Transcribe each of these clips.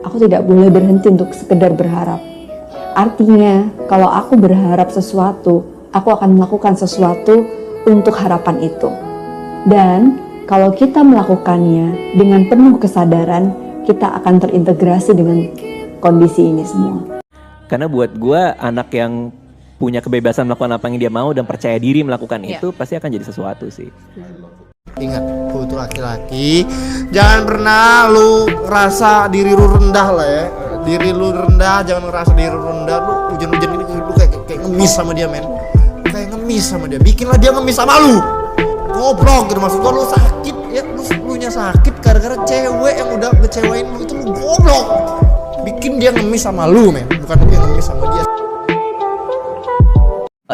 aku tidak boleh berhenti untuk sekedar berharap. Artinya, kalau aku berharap sesuatu, aku akan melakukan sesuatu untuk harapan itu. Dan kalau kita melakukannya dengan penuh kesadaran, kita akan terintegrasi dengan kondisi ini semua. Karena buat gue, anak yang punya kebebasan melakukan apa yang dia mau dan percaya diri melakukan itu pasti akan jadi sesuatu sih. Ingat, lu itu laki-laki, jangan pernah lu ngerasa diri lu rendah lah ya. Diri lu rendah, jangan ngerasa diri lu rendah. Lu hujan-hujan ini lu kayak ngemis sama dia, men. Kayak ngemis sama dia, bikinlah dia ngemis sama lu. Goblok gitu, maksud gua lu sakit ya, lu nya sakit gara-gara cewek yang udah ngecewain lu, itu lu goblok. Bikin dia ngemis sama lu, men, bukan dia ngemis sama dia.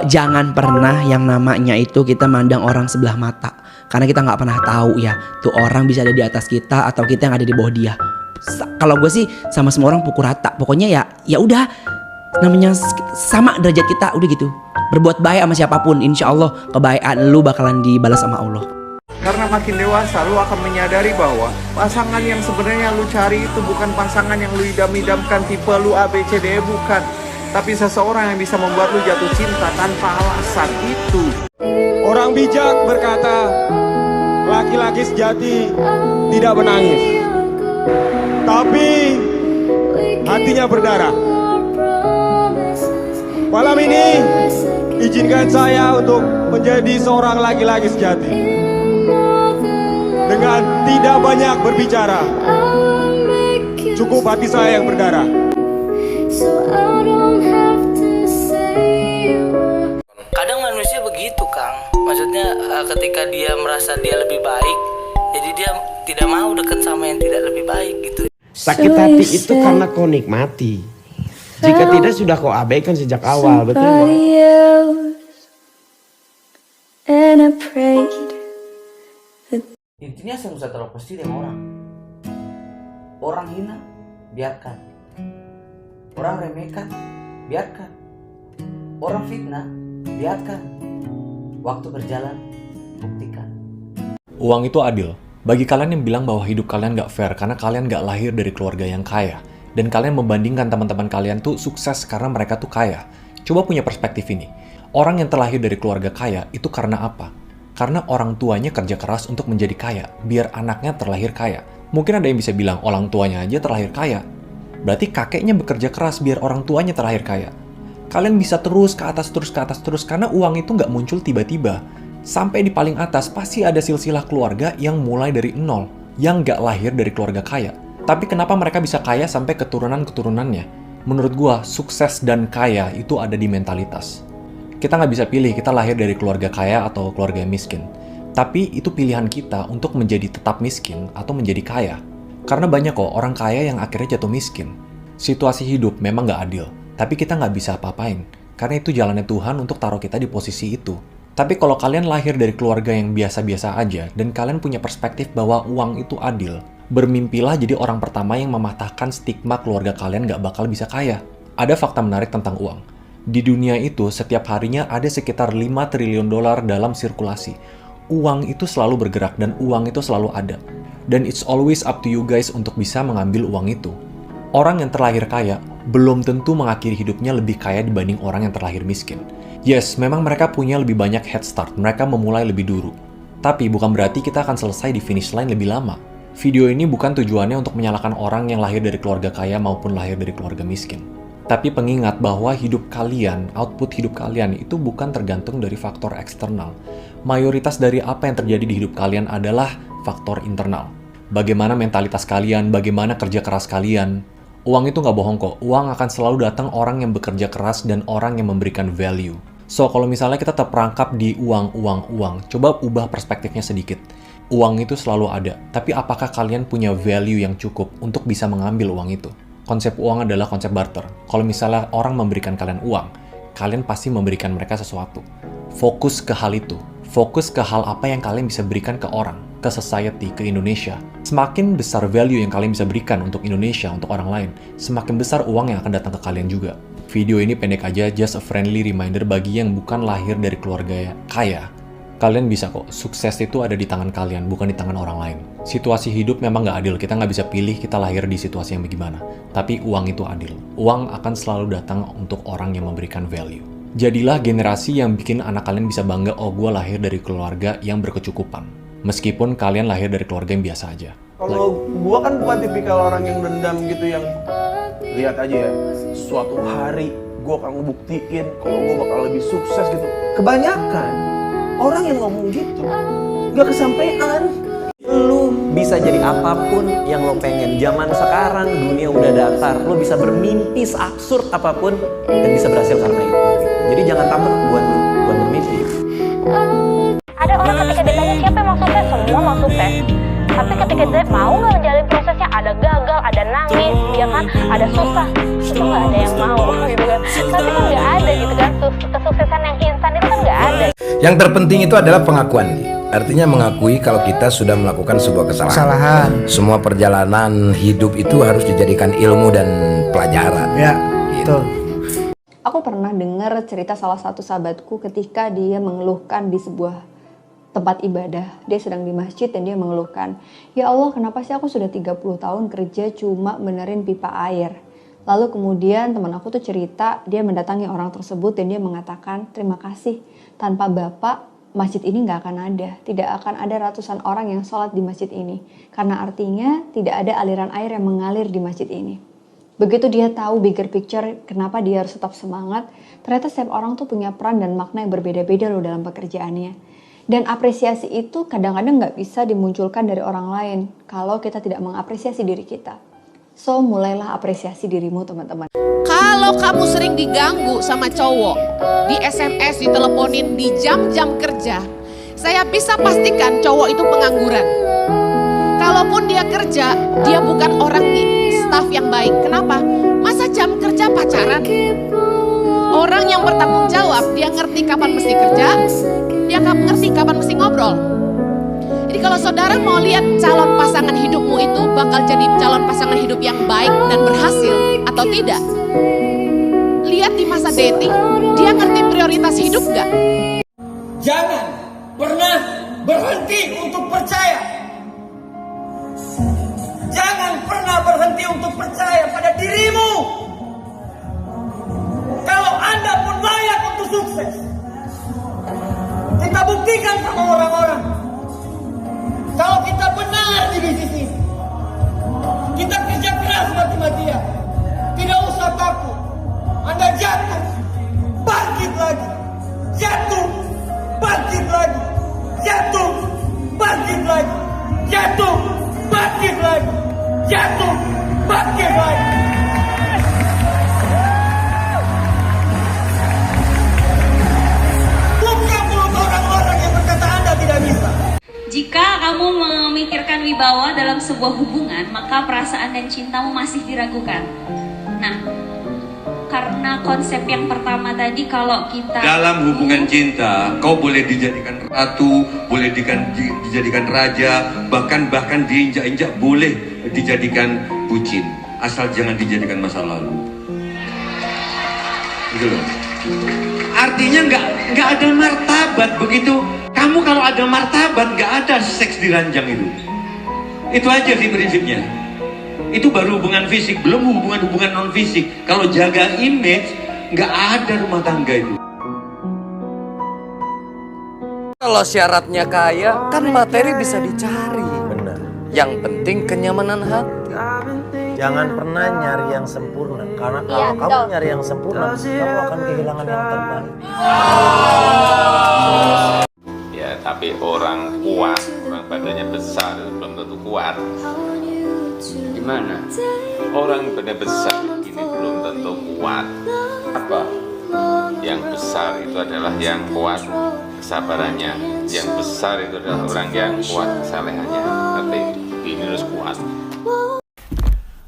Jangan pernah yang namanya itu kita mandang orang sebelah mata, karena kita nggak pernah tahu ya tuh orang bisa ada di atas kita atau kita yang ada di bawah dia. Kalau gue sih sama semua orang pukul rata, pokoknya ya udah, namanya sama derajat kita, udah gitu. Berbuat baik sama siapapun, insya Allah kebaikan lu bakalan dibalas sama Allah. Karena makin dewasa lu akan menyadari bahwa pasangan yang sebenarnya lu cari itu bukan pasangan yang lu idam-idamkan tipe lu A, B, C, D, E, bukan. Tapi seseorang yang bisa membuat lu jatuh cinta tanpa alasan itu. Orang bijak berkata, laki-laki sejati tidak menangis, tapi hatinya berdarah. Malam ini, izinkan saya untuk menjadi seorang laki-laki sejati. Dengan tidak banyak berbicara, cukup hati saya yang berdarah. Kadang manusia begitu, Kang. Maksudnya ketika dia merasa dia lebih baik, jadi dia tidak mau dekat sama yang tidak lebih baik gitu. Sakit hati itu karena kau nikmati. Jika tidak sudah kau abaikan sejak awal, betul nggak? Intinya saya usah terlalu pasti dengan orang. Orang hina, biarkan. Orang remehkan, biarkan. Orang fitnah, biarkan. Waktu berjalan, buktikan. Uang itu adil. Bagi kalian yang bilang bahwa hidup kalian gak fair karena kalian gak lahir dari keluarga yang kaya, dan kalian membandingkan teman-teman kalian tuh sukses karena mereka tuh kaya, coba punya perspektif ini. Orang yang terlahir dari keluarga kaya itu karena apa? Karena orang tuanya kerja keras untuk menjadi kaya, biar anaknya terlahir kaya. Mungkin ada yang bisa bilang orang tuanya aja terlahir kaya. Berarti kakeknya bekerja keras biar orang tuanya terlahir kaya. Kalian bisa terus ke atas, karena uang itu nggak muncul tiba-tiba. Sampai di paling atas pasti ada silsilah keluarga yang mulai dari nol, yang nggak lahir dari keluarga kaya. Tapi kenapa mereka bisa kaya sampai keturunan-keturunannya? Menurut gua, sukses dan kaya itu ada di mentalitas. Kita nggak bisa pilih kita lahir dari keluarga kaya atau keluarga yang miskin. Tapi itu pilihan kita untuk menjadi tetap miskin atau menjadi kaya. Karena banyak kok orang kaya yang akhirnya jatuh miskin. Situasi hidup memang nggak adil, tapi kita nggak bisa apa-apain. Karena itu jalannya Tuhan untuk taruh kita di posisi itu. Tapi kalau kalian lahir dari keluarga yang biasa-biasa aja, dan kalian punya perspektif bahwa uang itu adil, bermimpilah jadi orang pertama yang mematahkan stigma keluarga kalian nggak bakal bisa kaya. Ada fakta menarik tentang uang. Di dunia itu, setiap harinya ada sekitar 5 triliun dolar dalam sirkulasi. Uang itu selalu bergerak dan uang itu selalu ada. Dan it's always up to you guys untuk bisa mengambil uang itu. Orang yang terlahir kaya belum tentu mengakhiri hidupnya lebih kaya dibanding orang yang terlahir miskin. Yes, memang mereka punya lebih banyak head start, mereka memulai lebih dulu. Tapi bukan berarti kita akan selesai di finish line lebih lama. Video ini bukan tujuannya untuk menyalahkan orang yang lahir dari keluarga kaya maupun lahir dari keluarga miskin. Tapi pengingat bahwa hidup kalian, output hidup kalian itu bukan tergantung dari faktor eksternal. Mayoritas dari apa yang terjadi di hidup kalian adalah faktor internal. Bagaimana mentalitas kalian, bagaimana kerja keras kalian. Uang itu nggak bohong kok, uang akan selalu datang orang yang bekerja keras dan orang yang memberikan value. So, kalau misalnya kita terperangkap di uang, coba ubah perspektifnya sedikit. Uang itu selalu ada, tapi apakah kalian punya value yang cukup untuk bisa mengambil uang itu? Konsep uang adalah konsep barter. Kalau misalnya orang memberikan kalian uang, kalian pasti memberikan mereka sesuatu. Fokus ke hal itu. Fokus ke hal apa yang kalian bisa berikan ke orang, ke society, ke Indonesia. Semakin besar value yang kalian bisa berikan untuk Indonesia, untuk orang lain, semakin besar uang yang akan datang ke kalian juga. Video ini pendek aja, just a friendly reminder bagi yang bukan lahir dari keluarga kaya. Kalian bisa kok, sukses itu ada di tangan kalian, bukan di tangan orang lain. Situasi hidup memang nggak adil, kita nggak bisa pilih kita lahir di situasi yang bagaimana. Tapi uang itu adil. Uang akan selalu datang untuk orang yang memberikan value. Jadilah generasi yang bikin anak kalian bisa bangga, oh gue lahir dari keluarga yang berkecukupan. Meskipun kalian lahir dari keluarga yang biasa aja. Kalau gua kan bukan tipikal orang yang dendam gitu, yang lihat aja ya, suatu hari gua akan ngebuktiin kalau gua bakal lebih sukses gitu. Kebanyakan orang yang ngomong gitu gak kesampaian. Lu bisa jadi apapun yang lo pengen. Zaman sekarang dunia udah datar, lo bisa bermimpi seabsurd apapun dan bisa berhasil karena itu. Jadi jangan takut buat bermimpi. Ada orang ketika ditanya siapa yang mau sukses, semua mau sukses. Tapi ketika dia mau nggak menjalani prosesnya, ada gagal, ada nangis, ya kan, ada susah, itu nggak ada yang mau gitu kan. Tapi kan nggak ada gitu kan, kesuksesan yang instan itu kan nggak ada. Yang terpenting itu adalah pengakuan. Artinya mengakui kalau kita sudah melakukan sebuah kesalahan. Semua perjalanan hidup itu harus dijadikan ilmu dan pelajaran. Ya, gitu. Aku pernah dengar cerita salah satu sahabatku ketika dia mengeluhkan di sebuah tempat ibadah. Dia sedang di masjid dan dia mengeluhkan, "Ya Allah, kenapa sih aku sudah 30 tahun kerja cuma benerin pipa air?" Lalu kemudian teman aku tuh cerita, dia mendatangi orang tersebut dan dia mengatakan, "Terima kasih, tanpa Bapak masjid ini nggak akan ada. Tidak akan ada ratusan orang yang sholat di masjid ini. Karena artinya tidak ada aliran air yang mengalir di masjid ini." Begitu dia tahu bigger picture, kenapa dia harus tetap semangat, ternyata setiap orang tuh punya peran dan makna yang berbeda-beda loh dalam pekerjaannya. Dan apresiasi itu kadang-kadang nggak bisa dimunculkan dari orang lain kalau kita tidak mengapresiasi diri kita. So, mulailah apresiasi dirimu teman-teman. Kalau kamu sering diganggu sama cowok, di SMS, diteleponin di jam-jam kerja, saya bisa pastikan cowok itu pengangguran. Kalaupun dia kerja, dia bukan orang staff yang baik. Kenapa? Masa jam kerja pacaran? Orang yang bertanggung jawab, dia ngerti kapan mesti kerja, dia ngerti kapan mesti ngobrol. Jadi kalau saudara mau lihat calon pasangan hidupmu itu bakal jadi calon pasangan hidup yang baik dan berhasil atau tidak, lihat di masa dating, dia ngerti prioritas hidup gak? Jangan pernah berhenti untuk percaya. Jangan pernah berhenti untuk percaya pada dirimu. Kalau Anda pun layak untuk sukses, kita buktikan sama orang-orang. Kalau kita benar di bisnis ini, kita kerja keras mati-matian, tidak usah takut. Anda jatuh, bangkit lagi, jatuh, bangkit lagi, jatuh, bangkit lagi, jatuh, bangkit lagi, jatuh, bangkit lagi. Jika kamu memikirkan wibawa dalam sebuah hubungan, maka perasaan dan cintamu masih diragukan. Nah, karena konsep yang pertama tadi, kalau kita dalam hubungan cinta, kau boleh dijadikan ratu, boleh dijadikan raja, bahkan diinjak-injak, boleh dijadikan bucin, asal jangan dijadikan masa lalu. Gitu loh. Artinya nggak ada martabat begitu. Kamu kalau ada martabat, nggak ada seks di ranjang itu. Itu aja sih prinsipnya. Itu baru hubungan fisik, belum hubungan non fisik. Kalau jaga image, nggak ada rumah tangga itu. Kalau syaratnya kaya, kan materi bisa dicari. Benar. Yang penting kenyamanan hati. Jangan pernah nyari yang sempurna, karena kalau kamu nyari yang sempurna, kamu akan kehilangan yang terbaik. Ya, tapi orang kuat, orang badannya besar itu belum tentu kuat. Gimana? Orang badannya besar ini belum tentu kuat. Apa? Yang besar itu adalah yang kuat kesabarannya. Yang besar itu adalah orang yang kuat kesalehannya. Tapi ini harus kuat.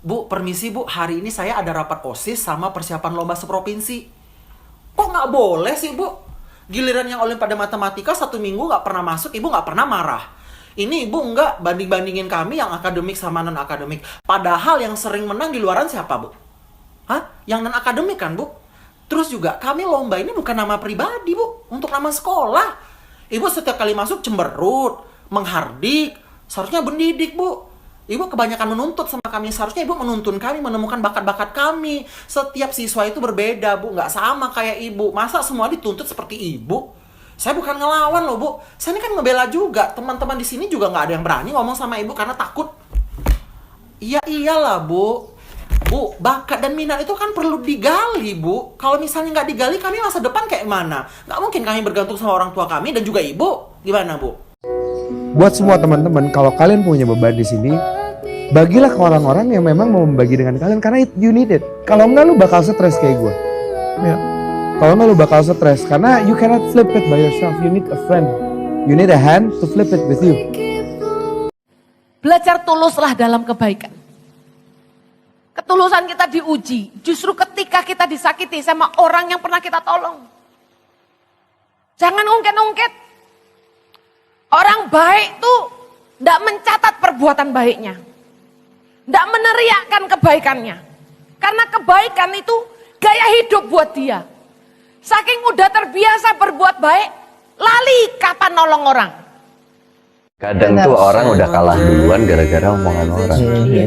Bu, permisi Bu, hari ini saya ada rapat OSIS sama persiapan lomba seprovinsi. Kok nggak boleh sih Bu? Giliran yang Olimpiade Matematika 1 minggu nggak pernah masuk, Ibu nggak pernah marah. Ini Ibu nggak banding-bandingin kami yang akademik sama non-akademik. Padahal yang sering menang di luaran siapa Bu? Hah? Yang non-akademik kan Bu? Terus juga kami lomba ini bukan nama pribadi Bu, untuk nama sekolah. Ibu setiap kali masuk cemberut, menghardik. Seharusnya mendidik, Bu. Ibu kebanyakan menuntut sama kami. Seharusnya Ibu menuntun kami, menemukan bakat-bakat kami. Setiap siswa itu berbeda, Bu. Nggak sama kayak Ibu. Masa semua dituntut seperti Ibu? Saya bukan ngelawan loh, Bu. Saya ini kan ngebela juga. Teman-teman di sini juga nggak ada yang berani ngomong sama Ibu karena takut. Iya, iyalah, Bu. Bu, bakat dan minat itu kan perlu digali, Bu. Kalau misalnya nggak digali, kami masa depan kayak mana? Nggak mungkin kami bergantung sama orang tua kami dan juga Ibu. Gimana, Bu? Buat semua teman-teman, kalau kalian punya beban di sini, bagilah ke orang-orang yang memang mau membagi dengan kalian karena you need it. Kalau enggak lu bakal stres kayak gue. Ya. Kalau enggak lu bakal stres karena you cannot flip it by yourself. You need a friend. You need a hand to flip it with you. Belajar tuluslah dalam kebaikan. Ketulusan kita diuji justru ketika kita disakiti sama orang yang pernah kita tolong. Jangan ungkit-ungkit. Orang baik tuh tidak mencatat perbuatan baiknya. Tidak meneriakkan kebaikannya. Karena kebaikan itu gaya hidup buat dia. Saking udah terbiasa berbuat baik, lali kapan nolong orang. Kadang tuh orang udah kalah duluan gara-gara omongan orang.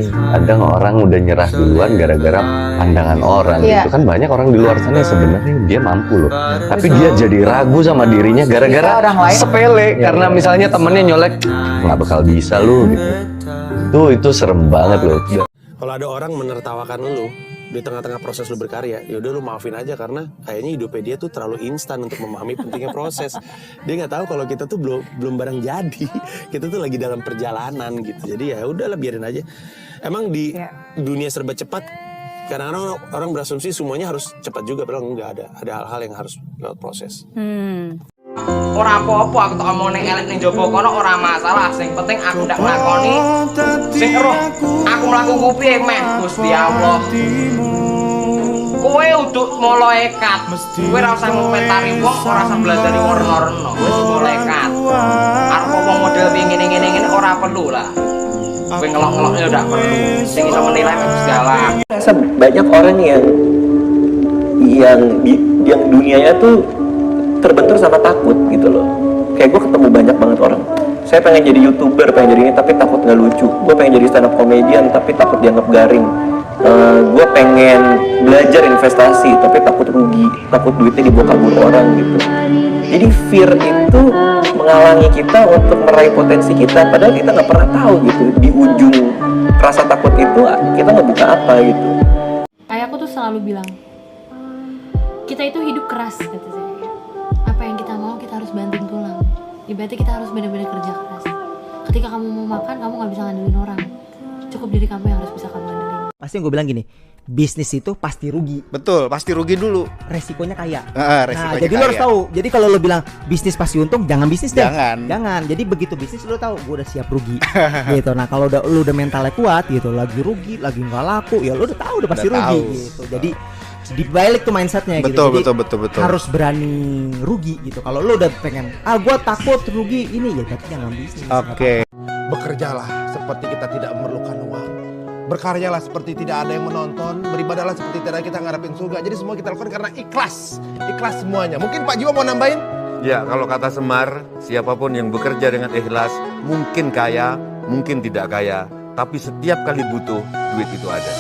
Kadang orang udah nyerah duluan gara-gara pandangan orang. Itu kan banyak orang di luar sana yang sebenarnya dia mampu loh. Tapi dia jadi ragu sama dirinya gara-gara sepele. Karena misalnya temennya nyolek, nggak bakal bisa lu gitu. Itu serem banget loh. Kalau ada orang menertawakan lu di tengah-tengah proses lu berkarya, yaudah lu maafin aja karena kayaknya hidupnya dia tuh terlalu instan untuk memahami pentingnya proses. Dia nggak tahu kalau kita tuh belum barang jadi, kita tuh lagi dalam perjalanan gitu. Jadi ya udahlah biarin aja. Emang di dunia serba cepat, kadang-kadang orang berasumsi semuanya harus cepat juga, padahal enggak ada hal-hal yang harus lewat proses. Ora apa-apa aku tak omong ning elek ning jopo kono ora masalah, sing penting aku ndak nglakoni sing eruh aku mlaku ku piye meh Gusti Allah. Kowe uduk mulai nekat, kowe ora usah ngomentari wong, ora usah bladani wong reno-reno, wis mulai nekat. Arep wong model ngene-ngene ora perlu lah. Kowe ngelok-ngelok ya ndak perlu. Sing iso menilai Gusti Allah. Rasa banyak orang yang dunianya tuh terbentur sama takut gitu loh. Kayak gue ketemu banyak banget orang. Saya pengen jadi YouTuber, pengen jadi ini tapi takut nggak lucu. Gue pengen jadi stand up comedian tapi takut dianggap garing. Gue pengen belajar investasi tapi takut rugi, takut duitnya dibawa kabur orang gitu. Jadi fear itu menghalangi kita untuk meraih potensi kita. Padahal kita nggak pernah tahu gitu di ujung rasa takut itu kita ngebuka apa gitu. Ayahku tuh selalu bilang, kita itu hidup keras kata saya. Apa yang kita mau kita harus banting tulang. Ibaratnya kita harus benar-benar kerja keras. Ketika kamu mau makan, kamu nggak bisa ngandelin orang. Cukup diri kamu yang harus bisa kamu ngandelin. Pasti yang gue bilang gini, bisnis itu pasti rugi. Betul, pasti rugi dulu. Resikonya kaya. Resikonya jadi kaya. lo harus tahu. Jadi kalau lo bilang bisnis pasti untung, jangan bisnis deh. Jangan. Jadi begitu bisnis lo tahu, gue udah siap rugi. Gitu. Nah kalau lo udah mentalnya kuat gitu, lagi rugi, lagi nggak laku, ya lo udah tahu udah pasti rugi. Gitu. Jadi dibalik tuh mindsetnya gitu. Betul. Harus berani rugi gitu. Kalau lo udah pengen, gue takut rugi ini ya, berarti jangan bisnis. Oke. Bekerjalah seperti kita tidak memerlukan uang. Berkaryalah seperti tidak ada yang menonton. Beribadahlah seperti tidak ada kita ngarepin surga. Jadi semua kita lakukan karena ikhlas. Ikhlas semuanya. Mungkin Pak Jiwa mau nambahin? Ya, kalau kata Semar, siapapun yang bekerja dengan ikhlas, mungkin kaya, mungkin tidak kaya, tapi setiap kali butuh, duit itu ada.